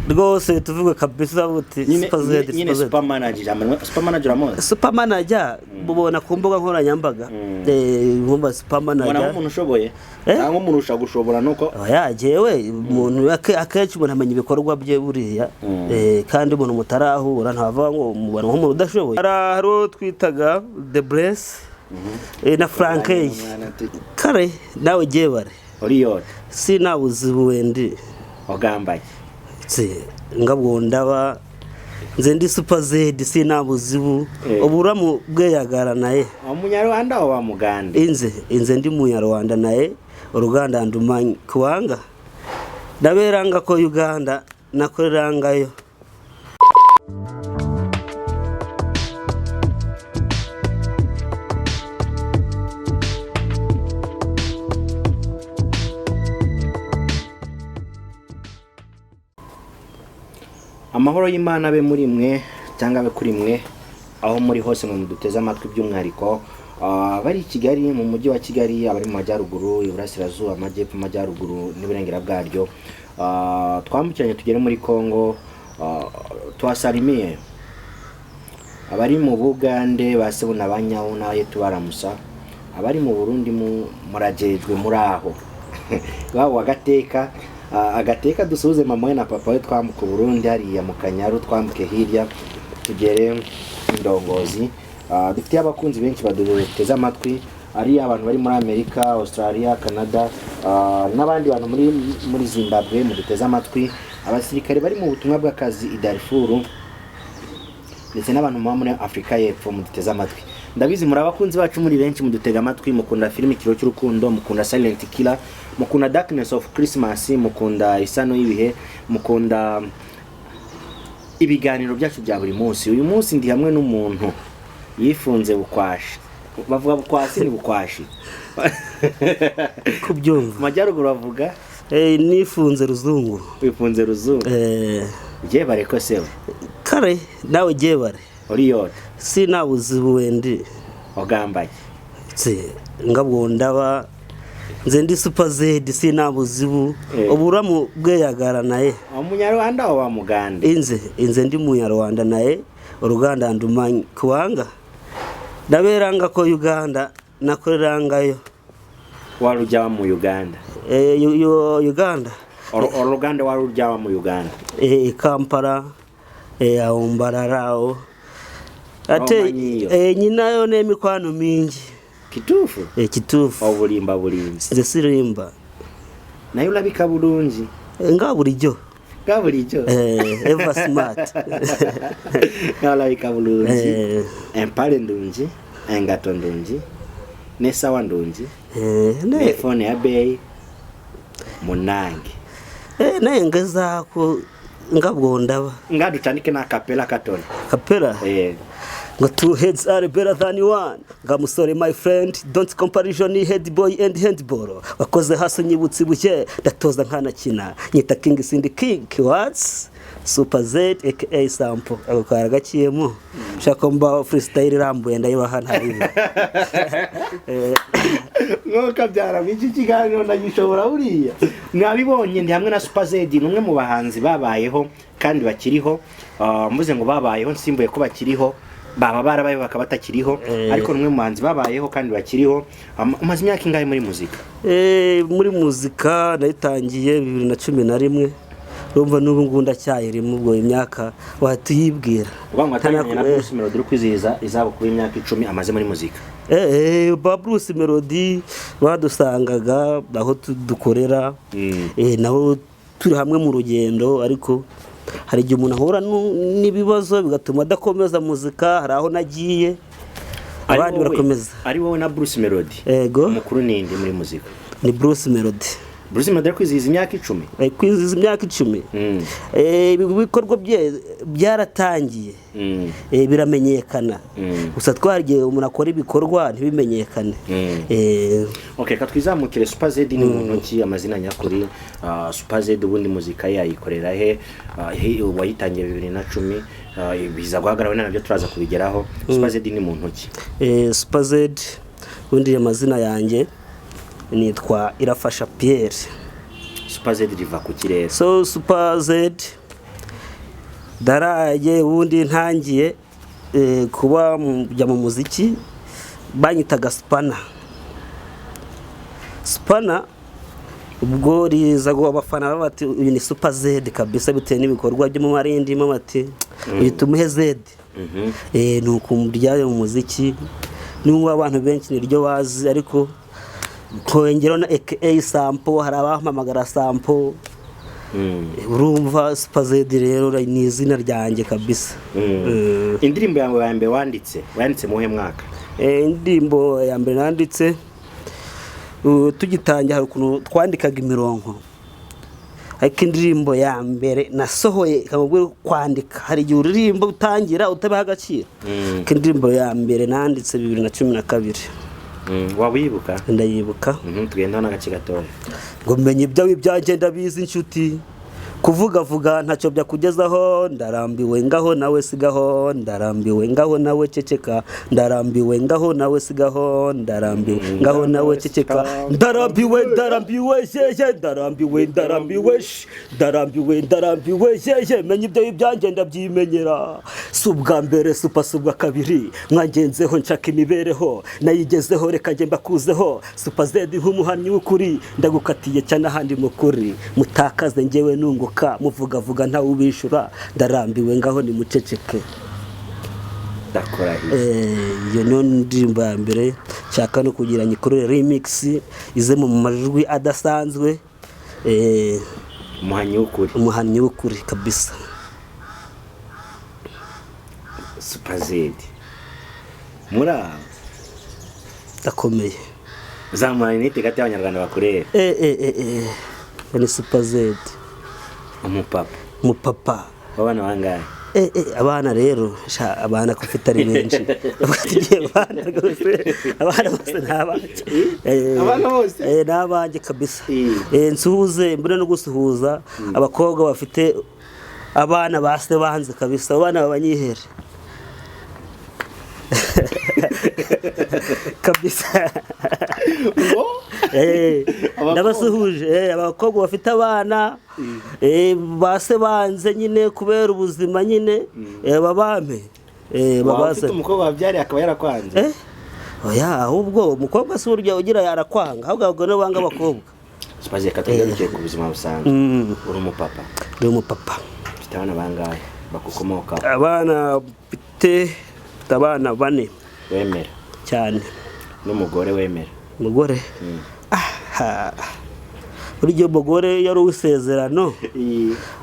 rwose tuvuge kabisa buti super manager mubona ku mbuga nkoranyambaga ngomba super manager wana umuntu ushoboye cyangwa umuntu ushagushobora nuko yajewe umuntu akenshi umuntu amenya ibikorwa bye buriya kandi umuntu mutarahura ntava ngo mubona nk'umuntu udashoboye haro twitaga the bless na Frankey kare nawe jebare oriyo sinabuzi buwendi ogambaye ngabwo ndaba nze ndi super zedi sinabuzi uburamu bweyagara naye umunyarwanda wa mugande inze ndi munyarwanda naye uruganda ndumanye kuwanga ndaberanga ko Uganda nakorerangayo amahoro y'Imana be muri mwe cyangwa be kuri mwe aho muri hose mu duteze amatwi by'umwariko bari Kigali mu mujyi wa Kigali abari mu majyaruguru iburasirazuba amajyepfo amajyaruguru n'ibirengera bwaryo twambukiranye tugere muri Kongo twasalimiye abari mu Bugande basebuna banyawuna yetu baramusa abari mu Burundi murajejwe muri aho bawo agateka dusuze mama we na papa we twambuka Burundi hariya mu Kanyaru twambuke hirya tugere indongozi dufite abakunzi benshi baduteze amatwi ari abantu bari muri Amerika Australia Canada n'abandi bantu muri Zimbabwe mu duteze amatwi abasirikare bari mu butumwa bw'akazi i Darfur ndetse n'abantu muri Afrika y'Epfo mu duteze amatwi ndabizi muri abakunzi bacu muri benshi mu dutega amatwi mukunda filime Ikiro cy'urukundo mukunda Silent Killer mukunda Darkness of Christmas mukunda Isano y'ibihe mukunda ibiganiro byacu bya buri munsi uyu munsi ndi hamwe n'umuntu yifunze bukwashi bavuga bukwasi ni bukwashi kubyumva majyaruguru bavuga nifunze ruzungu wifunze ruzungu jebare ko sewe kare nawe jebare oriyo sinabuzi buwendi ogambaye ngabwo ndaba nze ndi super zedi sinabuzi uburamu bweyagara naye umunyarwanda wa mugande inze ndi munyarwanda naye uruganda ndumanye kuwanga ndaberanga ko Uganda nakorerangayo warujya mu Uganda Uganda uruganda warujya mu Uganda Kampala aombararao ate nyina yo nemikwano mingi kitufu kitufu obulimba ndesirimba nayo labika bulungi ngabulijjo ever smart labika bulungi empale ndungi engato ndungi nesawa ndungi ne phone ya bay munange naye ngezako ngabwo ndaba ngadutanike na kapela kapela ngo two heads are better than one ngamusore my friend don't comparison head boy and handball wakoze hasi nyibutsi buke ndatoza nkana kina nyita king sindi king what's super z aka sample akara gakiyemo shaka mba freestyle rambuye ndayibaha ntari ngoka byara miki kiganiro ndagishobora buriya mwabibonye ndi hamwe na super z numwe mu bahanzi babayeho kandi bakiriho mvuze ngo babayeho nsimbuye ko bakiriho baba barabaye bakabatakiriho ariko numwe mu bahanzi babayeho kandi bakiriho umaze imyaka ingahe muri muzika muri muzika nayitangiye 2011 rumva n'ubu ngunda cyayirimo ubwo imyaka watuyibwira ubangwa atanyanya na Bruce Melody kwizihiza izabo kuba imyaka 10 amaze muri muzika Bruce Melody badusangaga aho dukorera naho turi hamwe mu rugendo ariko hari igihe umuntu ahura n'ibibazo bigatuma adakomeza muzika hari aho nagiye abandi barakomeza ari wowe na Bruce Melody Mukuru nindi muri muzika ni Bruce Melody kwizihiza imyaka 10 kwizihiza imyaka 10 ibikorwa byaratangiye biramenyekana gusa twargiye umuntu akora ibikorwa ntibimenyekane okay katwizamukire Super Z ni muntu ki amazina nyakuri Super Z ubundi muzika yayikorera he wayitangiye 2010 biza guhagarara nabyo turaza kubigeraho Super Z ni muntu ki Super Z ubundi amazina yanjye nitwa Irafasha Pierre Super Zedi riva ku kirere. So Super Zedi daraye ubundi ntangiye kuba mujya mu muziki banyitaga Spana ubwo riza go abafana bati uyu ni Super Zedi kabisa bitewe n'ibikorwa byo mu marindi bati uyu tumuhe Zedi. Nuko umuryaye mu muziki n'umwe abantu benshi niryo bazi ariko kongera na AKA sample hari abahamagara sample. Urumva Super Zedi rero ni izina ryanjye kabisa. Indirimbo yawe ya mbere wanditse muhe mwaka? Indirimbo ya mbere nanditse tugitangira hari ukuntu twandikaga imirongo, ariko indirimbo ya mbere nasohoye kamubwira kwandika hari igihe uririmbo utangira utabaha agaciro. Indirimbo ya mbere nanditse 2012. Wawibuka? Ndayibuka. Tugenda n'agace gatoya ngo menye ibyawe byagenda biza inshuti kuvuga ntacyo byakugezaho, ndarambiwe ngaho nawe sigaho, ndarambiwe ngaho nawe ceceka, ndarambiwe ngaho nawe sigaho, ndarambiwe ngaho nawe ceceka, ndarambiwe yeye, ndarambiwe yeye, menye ibyo byanjye ndabyimenyera, subwa mbere subwa kabiri, mwagenzeho nshaka imibereho nayigezeho, reka nge mbakuzeho, Super Zedi nk'umuhamyi w'ukuri, ndagukatiye cyane ahandi mukuri, mutakaze ngewe nunguka, muvuga ntawe ubishura, ndarambiwe ngaho ni muceceke. Dakora iyo niyo ndirimbo ya mbere nshaka no kugira nyikorere remix ize mu majwi adasanzwe. Umuhamyi w'ukuri kabisa. Super Zedi mura dakomeye zamana nite gati abanyarwanda bakurera. Ni Super Zedi umupapa abana bangahe? Abana rero abana ko ufite ari benshi abana bose n'abanje, abana bose n'abanje kabisa. Nsuhuze mbere no gusuhuza abakobwa bafite abana base banze kabisa, abana babanyihere kabisa. Ndabasuhuje abakobwa bafite abana base banze nyine kubera ubuzima nyine babame babase. Umukobwa wabyari akaba yarakwanze? Oya, ahubwo umukobwa si urya ugira yarakwanga, ahubwo no banga abakobwa. Super Zedi katugarukiye ku buzima busanzwe. Uri umupapa? Ndi umupapa. Ufite abana bangahe bakukomoka? Abana mfite abana 4. Wemera cyane? N'umugore wemera? Umugore buryo umugore yari uwisezerano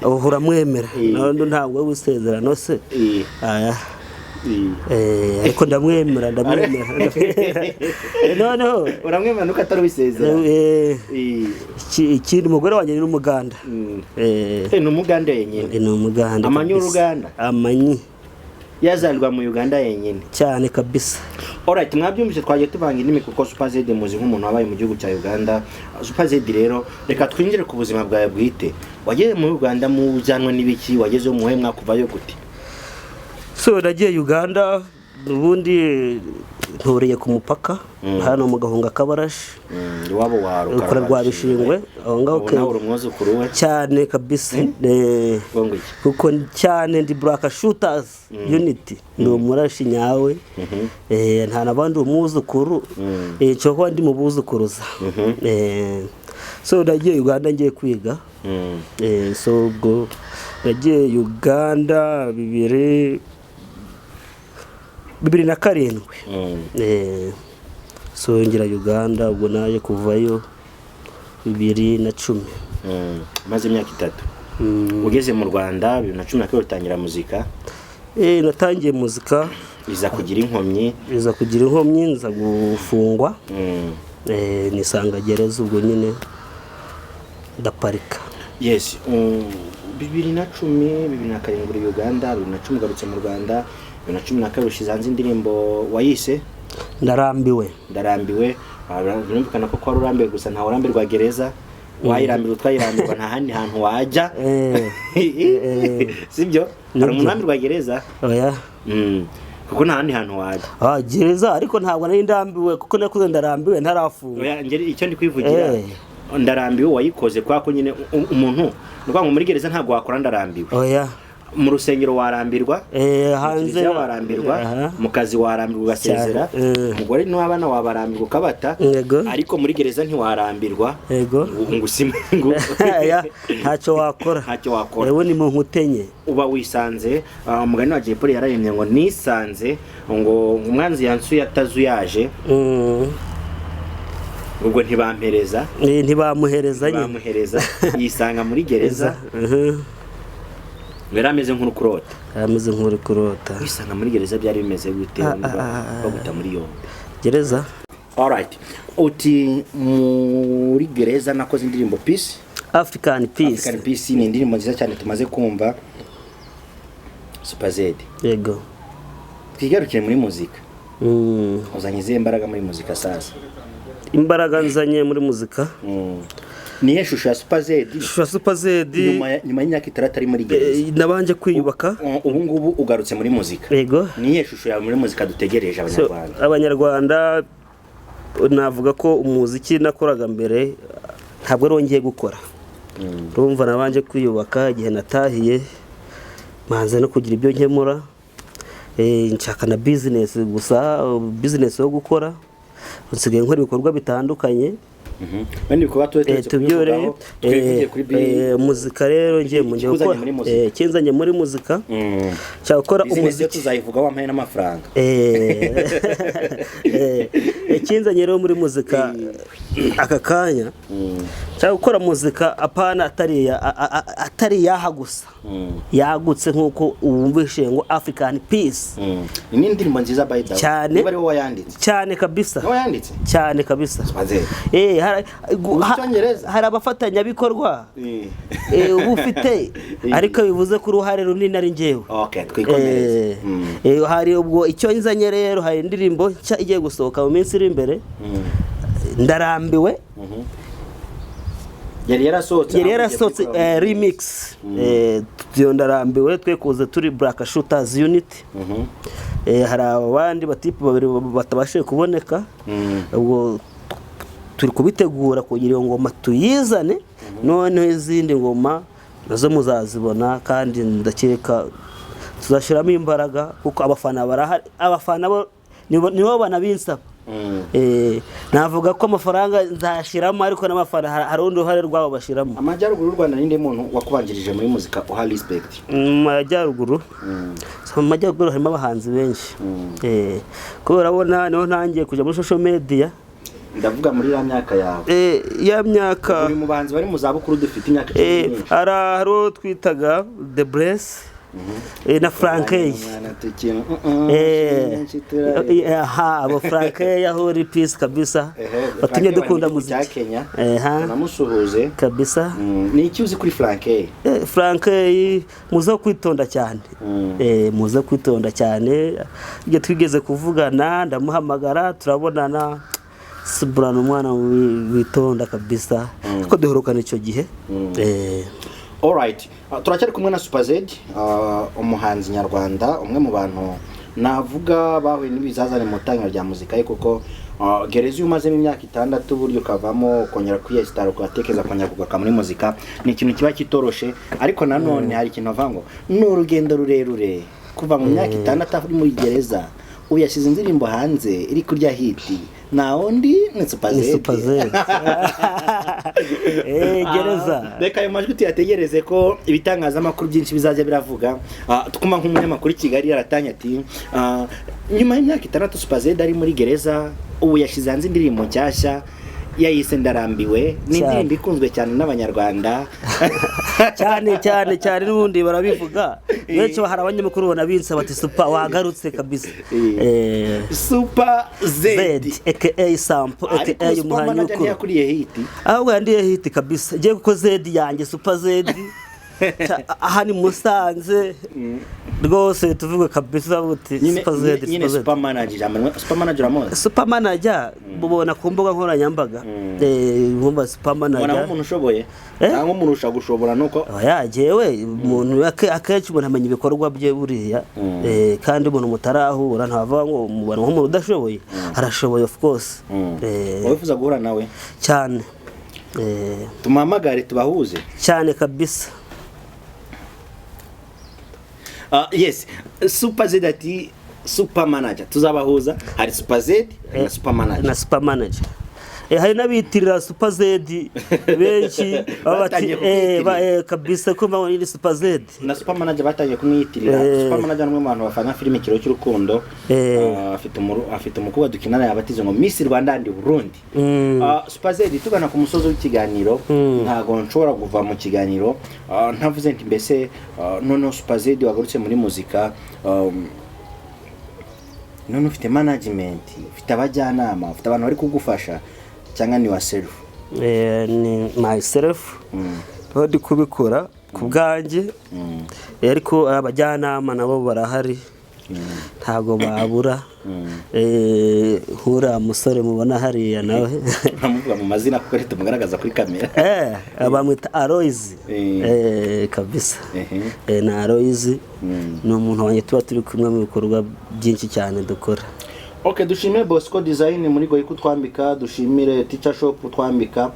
uhura mwemera, none ntabwo wisezerano se. Ariko ndamwemera noneho uramwemera nuko atari wisezerano. Ikindi umugore wanjye ni n'umuganda. Ni umuganda yenyine? Ni umuganda. Amanyi Uganda? Amanyi yazalwa mu Uganda yenyine cyane kabisa. Alright, mwabyumvise twagiye tubanga indimi kuko Super Zedi muzi nk'umuntu wabaye mu gihugu cya Uganda. Super Zedi rero reka twinjire ku buzima bwawe bwite. Wageze mu Uganda mu byanwa n'ibiki, wageze mu muhe mwakuvayo gute? So nagiye Uganda ubundi ntureye ku mupaka hano mu Gahunga Kabarashi iwabo wa rukora rwa Bishingwe aho ngaho cyane kabisa. Kuko cyane ndi Black Shooters Unity ni umurashi nyawe. Nta nabandi umuzukuru cyo ndi mu buzukuruza. So nagiye Uganda ngiye kwiga. So ubwo nagiye Uganda 2007. So ngira Uganda ubwo naje kuvayo 2010. Maze imyaka 3. Ugeze mu Rwanda 2012 utangira muzika? Natangiye muzika iza kugira inkomyi nza gufungwa. Nisanga gereza ubwo nyine ndaparika. Yes. 2010 2007 Uganda, 2010 garutse mu Rwanda, 2012 ushize hanze indirimbo wayise ndarambiwe. Birumvikana ko kwari urambiwe gusa nta urambirwa gereza. Wayirambirwa twayirambirwa nta handi hantu wajya. Sibyo? Hari umunambirwa gereza? Oya. Kuko nta handi hantu wajya. Gereza ariko ntabwo nari ndambiwe kuko nakuze ndarambiwe ntarafunga. Oya ngeri icyo ndi kwivugira. ndarambiwe wayikoze kwa ko nyine umuntu ngo muri gereza ntabwo wakora ndarambiwe oya mu rusengero warambirwa hanze warambirwa mu kazi warambirwa ugasezera umugore n'abana wabarambirwa ukabata ariko muri gereza ntiwarambirwa ngo usime ngo ntacyo wakora yewe ni mu nkutenye uba wisanze umugani wa Jepoli yarayemye ngo nisanze ngo umwanzi yansuye atazuyaje ubwo ntibampereza ntibamuhereza yisanga muri gereza Ameze nk'urukurota wisanga muri gereza byari bimeze gute baguta muri yombi gereza alright uti muri gereza nakoze indirimbo Peace African Peace ni indirimbo nziza cyane tumaze kumva Super Zedi yego twigarukire muri muzika uzanye izihe mbaraga muri muzika sasa imbaraga nzanye muri muzika ni shusho ya Super Zedi nyuma y'imyaka 3 ari muri gereza nabanje kwiyubaka ubu ngubu ugarutse muri muzika yego ni shusho ya muri muzika dutegereje abanyarwanda navuga ko umuziki nakoraga mbere ntabwo rongeye gukora urumva nabanje kwiyubaka igihe natahiye manze no kugira ibyo nkemura nshaka na business gusa business yo gukora nsigaye nkora ibikorwa bitandukanye bandi kuba tubyore muzika rero ngiye mu gihe gukora kinzanye muri muzika cyakora umuziki tuzayivuga wampaye n'amafaranga kinzanye rero muri muzika aka kanya cyakora muzika apana atari yaha gusa yagutse nkuko ubumvishe ngo African Peace ni indirimbo nziza by the way niba ari wowe yanditse cyane kabisa cyane kabisa hari abafatanya bikorwa ufite ariko bivuze ko uruhare runini ari ngewe twikomeze hari ubwo icyo nzanye rero hari indirimbo nshya igiye gusohoka mu minsi iri imbere ndarambiwe yari yarasohotse remix ndarambiwe twekuze turi Black Shooters Unit hari abandi batipe babiri batabashije kuboneka ubwo turi kubitegura kugira ngo ngoma tuyizane none izindi ngoma nazo muzazibona kandi ndakeka tuzashiramo imbaraga kuko abafana bo nibo banabinsaba navuga ko amafaranga nzashiramo ariko n'amafana hari undi ruhare rwabo bashiramo amajyaruguru y'u Rwanda ninde muntu wakubanjirije muri muzika uha respect amajyaruguru harimo abahanzi benshi kubera abona niho ntangiye kujya muri social media ndavuga muri ya myaka yawe ya myaka uri mu bahanzi bari mu zabukuru dufite imyaka haro twitaga The Bless na Frankey abo Frankey aho Peace kabisa batumye dukunda muziki namusuhuze kabisa ni iki uzi kuri Frankey muzo kwitonda cyane igihe twigeze kuvugana ndamuhamagara turabonana Siburana umwana witonda kabisa ko duherukana icyo gihe alright turacyari kumwe na Super Zedi umuhanzi nyarwanda umwe mu bantu navuga bahuye n'ibizazane mu tangira rya muzika ye kuko gereza umazemo imyaka 6 buryo kavamo kongera kwiyesitara kwatekeza kongera kugaruka muri muzika ni ikintu kiba kitoroshe ariko nanone hari ikintu avango n'urugendo rurerure kuva mu myaka 6 ari muri gereza uyashize indirimbo hanze iri kurya hiti naondi ni Super Zedi gereza reka ayo majwi tuyategereze ko ibitangazamakuru byinshi bizajya biravuga tukuma nk'umunyamakuru Kigali yaratanya ati nyuma y'imyaka 6 Super Zedi ari muri gereza ubu yashize hanze indirimbo nshyashya yayise ndarambiwe ni indirimbo ikunzwe cyane n'abanyarwanda cyane n'ubundi barabivuga benshi hari abanyamakuru bona binsa bati Super wagarutse kabisa Super Zedi aka sample aka umuhanyuko yakuriye hiti ahubwo yandiye hiti kabisa ngiye kuko Zedi yanjye Super Zedi aha ni Musanze rwose tuvuge kabisa buti Super Zedi nyine super manager bubona ku mbuga nkoranyambaga ngomba super manager ubona umuntu ushoboye cyangwa umuntu ushagushobora nuko jewe umuntu akenshi umuntu amenya ibikorwa bye buriya kandi umuntu mutarahura ntavuga ngo umubona nk'umuntu udashoboye arashoboye of course wifuza guhura nawe cyane tumamagare tubahuze cyane kabisa. Yes, Super Zedi ati super manager tuzabahuza, hari Super Zedi na super manager na super manager. Hari n'abitirira Super Zedi benshi babati kabisa ko mbona ni Super Zedi na super manager batangiye kumwiyitirira. Super manager n'umwe mu bantu bafana filime Ikiro cy'urukundo, afite umukobwa dukinana yabatize ngo Miss Rwanda ndi Burundi. Super Zedi tugana ku musozo w'ikiganiro, ntago nshobora kuva mu kiganiro ntavuze nti mbese none Super Zedi wagarutse muri muzika, none ufite management, ufite abajyanama, ufite abantu bari kugufasha cyangwa ni yourself? Ni myself ndi kubikora ku bwanjye, ariko abajyanama nabo barahari ntago babura. Hura musore mubona hariya nawe ntamuvuga mu mazina kuko rito mugaragaza kuri kamera. Abamwita Aloys kabisa. Na Aloys ni umuntu wanjye tuba turi kumwe mu bikorwa byinshi cyane dukora. Okay, dushimire Bosco Design muri goyi kutwambika, dushimire Teacher Shop twambika,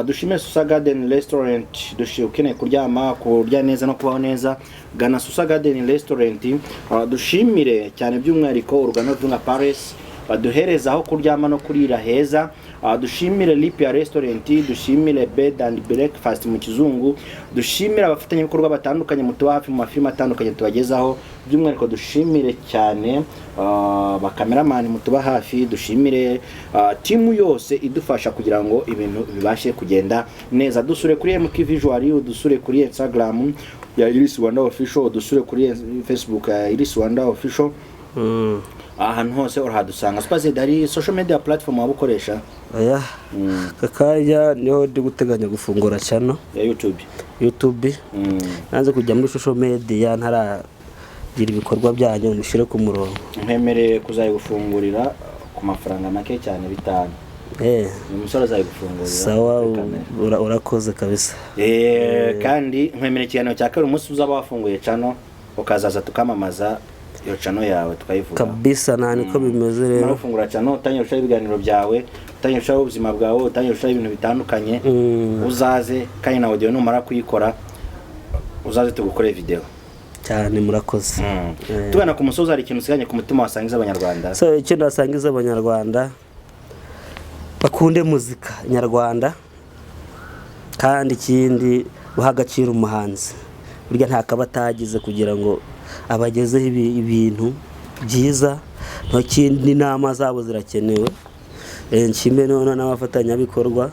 dushimire Susa Garden Restaurant, ukeneye kurya neza no kubaho neza, gana Susa Garden Restaurant. Dushimire cyane by'umwihariko urugano rw'Inka Paris baduhereza aho kuryama no kurira heza. Dushimire Lipia Restaurant, dushimire Bed and Breakfast mu kizungu, dushimire abafatanya bikorwa batandukanye mutuba hafi mu mafilime atandukanye tubagezaho. By'umwihariko dushimire cyane bakameramani mutuba hafi, dushimire timu yose idufasha kugira ngo ibintu bibashe kugenda neza. Dusure kuri MK Visual, dusure kuri Instagram ya Iris Rwanda Official, dusure kuri Facebook ya Iris Rwanda Official. Ahantu hose urahadusanga. Super Zedi hari social media platform wabukoresha? Kakaya niho ndi guteganya gufungura channel ya YouTube. Nanze kujya muri social media ntaragira ibikorwa byanyu mushire ku murongo. Nkemereye kuzayigufungurira ku mafaranga make cyane 5. Umusore azayigufungurira. Sawa, urakoze kabisa. Kandi nkwemereye cyane cya kare umunsi uzaba wafunguye channel ukazaza tukamamaza iyo channel yawe tukayivuga kabisa. Nani ko bimeze rero marufungura channel utanyusha ibiganiro byawe, utanyusha ubuzima bwawe, utanyusha ibintu bitandukanye. Uzaze kandi na audio numara kuyikora uzaze tugukore video cyane. Murakoze. Tugana ku musozo hari ikintu siganye ku mutima wasangiza abanyarwanda? So icyo nasangiza abanyarwanda bakunde muzika nyarwanda, kandi ikindi bahagacira umuhanzi burya ntakabatagize kugira ngo abagezeho ibintu byiza. Nto kindi nama zabo zirakenewe. Nshime none n'abafatanyabikorwa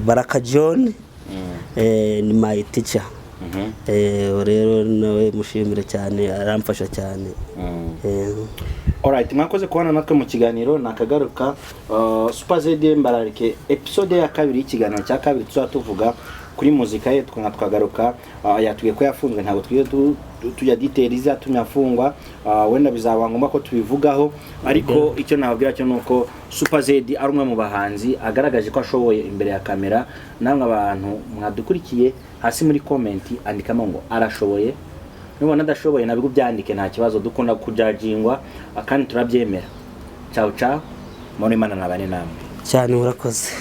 Baraka John ni my teacher. Rero nawe mushimire cyane, aramfasha cyane. Alright, mwakoze kubana natwe mu kiganiro nakagaruka. Super Zedi mbararike episode ya kabiri y'ikiganiro cya kabiri tuzatuvuga kuri muzika ye twagaruka. Yatugiye ko yafunzwe, ntabwo tujya details atumyafungwa, wenda bizaba ngomba ko tubivugaho, ariko icyo nababwira cyo nuko Super Zedi ari umwe mu bahanzi agaragaje ko ashoboye imbere ya kamera. Namwe abantu mwadukurikiye hasi muri comment andikamo ngo arashoboye, nubona adashoboye nabigo byandike, nta kibazo, dukunda kujajingwa kandi turabyemera. Ciao ciao, muri mana nabane namwe cyane. Urakoze.